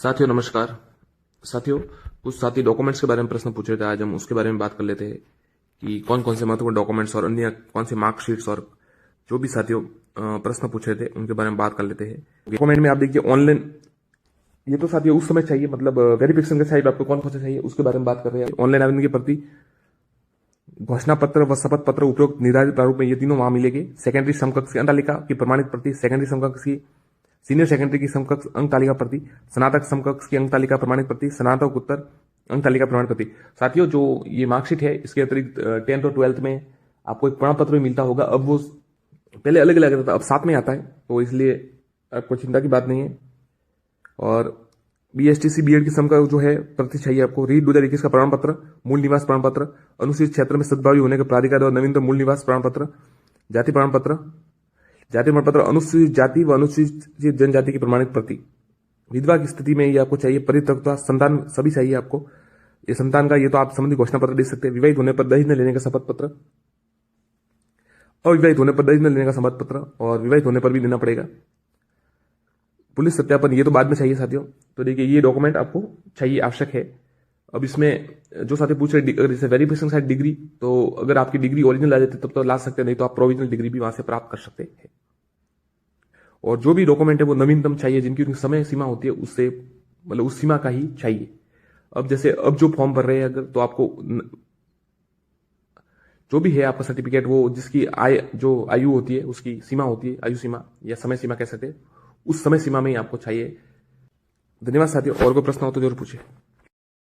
साथियों नमस्कार। साथियों, कुछ साथी डॉक्यूमेंट्स के बारे में प्रश्न पूछ रहे थे। आज हम उसके बारे में बात कर लेते हैं कि कौन कौन से महत्वपूर्ण डॉक्यूमेंट्स और अन्य कौन से मार्कशीट्स और जो भी साथियों प्रश्न पूछ रहे थे उनके बारे में बात कर लेते हैं। डॉक्यूमेंट में आप देखिए ऑनलाइन, ये तो साथियों उस समय चाहिए, मतलब वेरिफिकेशन के साइड आपको कौन कौन से चाहिए उसके बारे में बात कर रहे हैं। ऑनलाइन आवेदन की प्रति, घोषणा पत्र व शपथ पत्र उपरोक्त निर्धारित प्रारूप में ये तीनों वहां मिलेंगे। सेकेंडरी समकक्ष की अंक तालिका की प्रमाणित प्रति, सेकेंडरी समकक्ष की, सीनियर सेकेंडरी की समकक्ष अंक तालिका प्रति, स्नातक समकक्ष की अंक तालिका प्रमाणित प्रति, स्नातक उत्तर अंक तालिका प्रमाणित प्रति। साथियों, जो ये मार्कशीट है इसके अतिरिक्त 10th और 12th में आपको एक प्रमाण पत्र भी मिलता होगा। अब वो पहले अलग अलग आता था, अब साथ में आता है, तो इसलिए आपको चिंता की बात नहीं है। और BSTC BEd की समकक्ष जो है प्रति चाहिए आपको। रीट 2021 का प्रमाण पत्र, मूल निवास प्रमाण पत्र, अनुसूचित क्षेत्र में सद्भावी होने के प्राधिकार और नवीनतम मूल निवास प्रमाण पत्र, जाति प्रमाण पत्र, जाति प्रमाण पत्र, अनुसूचित जाति व अनुसूचित जनजाति की प्रमाणित प्रति। विधवा की स्थिति में ये आपको चाहिए। परित्यक्ता, संतान सभी चाहिए आपको। ये संतान का ये तो आप संबंधी घोषणा पत्र दे सकते हैं। विवाहित होने पर दहेज न लेने का शपथ पत्र, अविवाहित होने पर दहेज न लेने का शपथ पत्र, और विवाहित होने पर भी देना पड़ेगा। पुलिस सत्यापन ये तो बाद में चाहिए साथियों। तो देखिए ये डॉक्यूमेंट आपको चाहिए, आवश्यक है। अब इसमें जो साथी पूछ रहे, अगर जैसे वेरिफिकेशन साइड डिग्री, तो अगर आपकी डिग्री ओरिजिनल आ जाती तब तो ला सकते हैं, नहीं तो आप प्रोविजनल डिग्री भी वहां से प्राप्त कर सकते हैं। और जो भी डॉक्यूमेंट है वो नवीनतम चाहिए, जिनकी उनकी समय सीमा होती है उससे, मतलब उस सीमा का ही चाहिए। अब जैसे अब जो फॉर्म भर रहे हैं अगर, तो आपको जो भी है आपका सर्टिफिकेट, वो जिसकी जो आयु होती है उसकी सीमा होती है, आयु सीमा या समय सीमा कह सकते हैं, उस समय सीमा में ही आपको चाहिए। धन्यवाद साथियों। और कोई प्रश्न हो तो जरूर पूछिए।